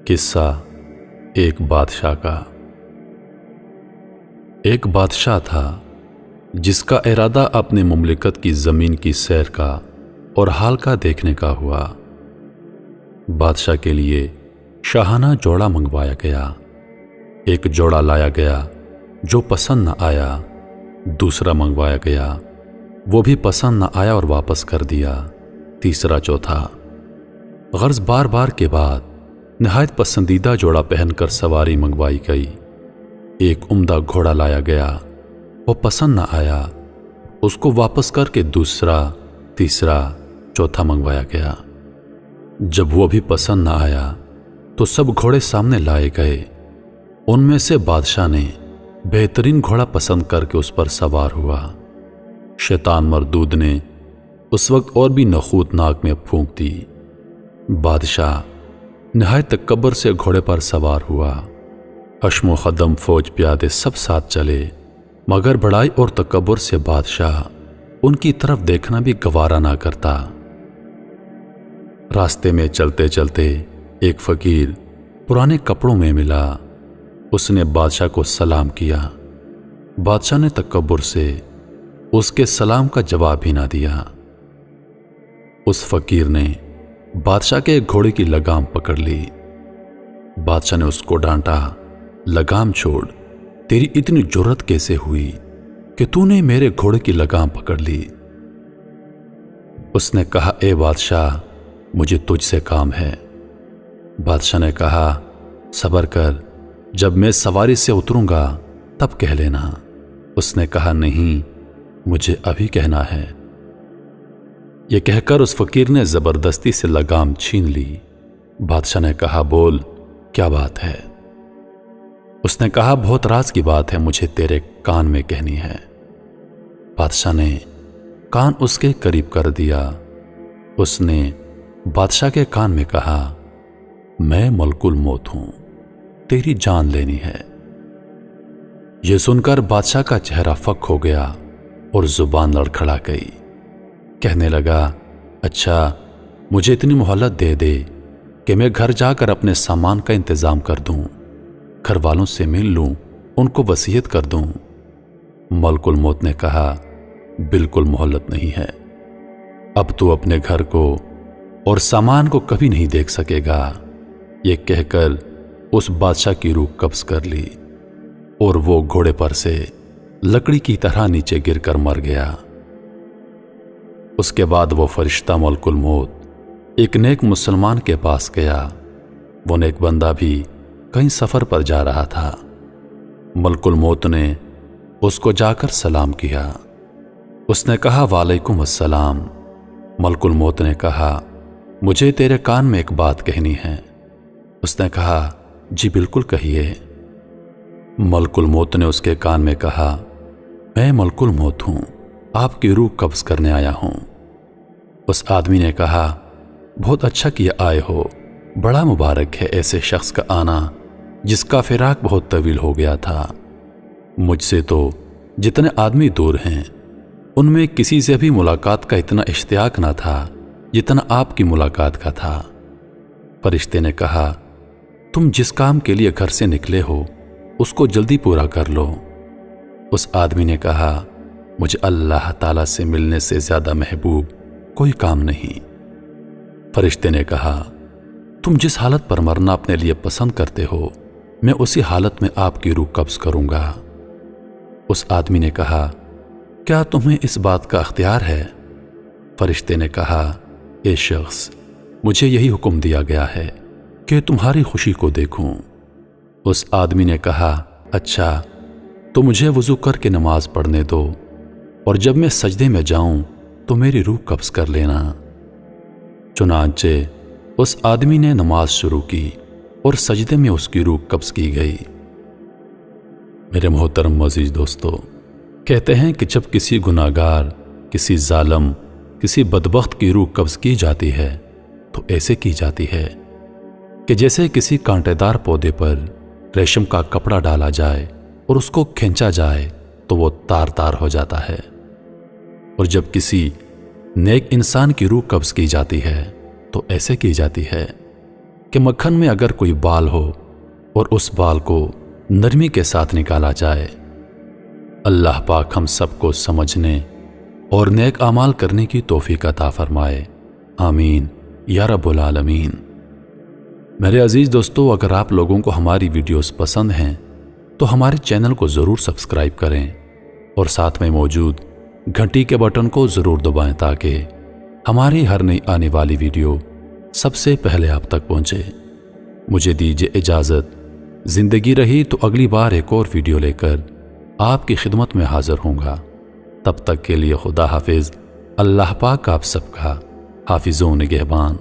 قصہ ایک بادشاہ کا۔ ایک بادشاہ تھا جس کا ارادہ اپنے مملکت کی زمین کی سیر کا اور حال کا دیکھنے کا ہوا۔ بادشاہ کے لیے شاہانہ جوڑا منگوایا گیا۔ ایک جوڑا لایا گیا جو پسند نہ آیا، دوسرا منگوایا گیا وہ بھی پسند نہ آیا اور واپس کر دیا، تیسرا چوتھا۔ غرض بار بار کے بعد نہایت پسندیدہ جوڑا پہن کر سواری منگوائی گئی۔ ایک عمدہ گھوڑا لایا گیا، وہ پسند نہ آیا، اس کو واپس کر کے دوسرا، تیسرا، چوتھا منگوایا گیا۔ جب وہ بھی پسند نہ آیا تو سب گھوڑے سامنے لائے گئے۔ ان میں سے بادشاہ نے بہترین گھوڑا پسند کر کے اس پر سوار ہوا۔ شیطان مردود نے اس وقت اور بھی نخوت ناک میں پھونک دی۔ بادشاہ نہایت تکبر سے گھوڑے پر سوار ہوا۔ حشم و خدم، فوج، پیادے سب ساتھ چلے، مگر بڑائی اور تکبر سے بادشاہ ان کی طرف دیکھنا بھی گوارا نہ کرتا۔ راستے میں چلتے چلتے ایک فقیر پرانے کپڑوں میں ملا۔ اس نے بادشاہ کو سلام کیا۔ بادشاہ نے تکبر سے اس کے سلام کا جواب ہی نہ دیا۔ اس فقیر نے بادشاہ کے گھوڑے کی لگام پکڑ لی۔ بادشاہ نے اس کو ڈانٹا، لگام چھوڑ، تیری اتنی جرأت کیسے ہوئی کہ تو نے میرے گھوڑے کی لگام پکڑ لی؟ اس نے کہا، اے بادشاہ، مجھے تجھ سے کام ہے۔ بادشاہ نے کہا، صبر کر، جب میں سواری سے اتروں گا تب کہہ لینا۔ اس نے کہا، نہیں، مجھے ابھی کہنا ہے۔ یہ کہہ کر اس فقیر نے زبردستی سے لگام چھین لی۔ بادشاہ نے کہا، بول، کیا بات ہے؟ اس نے کہا، بہت راز کی بات ہے، مجھے تیرے کان میں کہنی ہے۔ بادشاہ نے کان اس کے قریب کر دیا۔ اس نے بادشاہ کے کان میں کہا، میں ملک الموت ہوں، تیری جان لینی ہے۔ یہ سن کر بادشاہ کا چہرہ فک ہو گیا اور زبان لڑکھڑا گئی۔ کہنے لگا، اچھا، مجھے اتنی مہلت دے دے کہ میں گھر جا کر اپنے سامان کا انتظام کر دوں، گھر والوں سے مل لوں، ان کو وصیت کر دوں۔ ملک الموت نے کہا، بالکل مہلت نہیں ہے، اب تو اپنے گھر کو اور سامان کو کبھی نہیں دیکھ سکے گا۔ یہ کہہ کر اس بادشاہ کی روح قبض کر لی اور وہ گھوڑے پر سے لکڑی کی طرح نیچے گر کر مر گیا۔ اس کے بعد وہ فرشتہ ملک الموت ایک نیک مسلمان کے پاس گیا۔ وہ نیک بندہ بھی کہیں سفر پر جا رہا تھا۔ ملک الموت نے اس کو جا کر سلام کیا۔ اس نے کہا، وعلیکم السلام۔ ملک الموت نے کہا، مجھے تیرے کان میں ایک بات کہنی ہے۔ اس نے کہا، جی بالکل کہیے۔ ملک الموت نے اس کے کان میں کہا، میں ملک الموت ہوں، آپ کی روح قبض کرنے آیا ہوں۔ اس آدمی نے کہا، بہت اچھا کیا آئے ہو، بڑا مبارک ہے ایسے شخص کا آنا جس کا فراق بہت طویل ہو گیا تھا۔ مجھ سے تو جتنے آدمی دور ہیں ان میں کسی سے بھی ملاقات کا اتنا اشتیاق نہ تھا جتنا آپ کی ملاقات کا تھا۔ فرشتے نے کہا، تم جس کام کے لیے گھر سے نکلے ہو اس کو جلدی پورا کر لو۔ اس آدمی نے کہا، مجھے اللہ تعالیٰ سے ملنے سے زیادہ محبوب کوئی کام نہیں۔ فرشتے نے کہا، تم جس حالت پر مرنا اپنے لیے پسند کرتے ہو میں اسی حالت میں آپ کی روح قبض کروں گا۔ اس آدمی نے کہا، کیا تمہیں اس بات کا اختیار ہے؟ فرشتے نے کہا، اے شخص، مجھے یہی حکم دیا گیا ہے کہ تمہاری خوشی کو دیکھوں۔ اس آدمی نے کہا، اچھا، تو مجھے وضو کر کے نماز پڑھنے دو، اور جب میں سجدے میں جاؤں تو میری روح قبض کر لینا۔ چنانچہ اس آدمی نے نماز شروع کی اور سجدے میں اس کی روح قبض کی گئی۔ میرے محترم عزیز دوستو، کہتے ہیں کہ جب کسی گناہگار، کسی ظالم، کسی بدبخت کی روح قبض کی جاتی ہے تو ایسے کی جاتی ہے کہ جیسے کسی کانٹے دار پودے پر ریشم کا کپڑا ڈالا جائے اور اس کو کھینچا جائے تو وہ تار تار ہو جاتا ہے، اور جب کسی نیک انسان کی روح قبض کی جاتی ہے تو ایسے کی جاتی ہے کہ مکھن میں اگر کوئی بال ہو اور اس بال کو نرمی کے ساتھ نکالا جائے۔ اللہ پاک ہم سب کو سمجھنے اور نیک اعمال کرنے کی توفیق عطا فرمائے، آمین یا رب العالمین۔ میرے عزیز دوستو، اگر آپ لوگوں کو ہماری ویڈیوز پسند ہیں تو ہمارے چینل کو ضرور سبسکرائب کریں اور ساتھ میں موجود گھنٹی کے بٹن کو ضرور دبائیں تاکہ ہماری ہر نئی آنے والی ویڈیو سب سے پہلے آپ تک پہنچے۔ مجھے دیجیے اجازت، زندگی رہی تو اگلی بار ایک اور ویڈیو لے کر آپ کی خدمت میں حاضر ہوں گا۔ تب تک کے لیے خدا حافظ۔ اللہ پاک آپ سب کا حافظ و نگہبان۔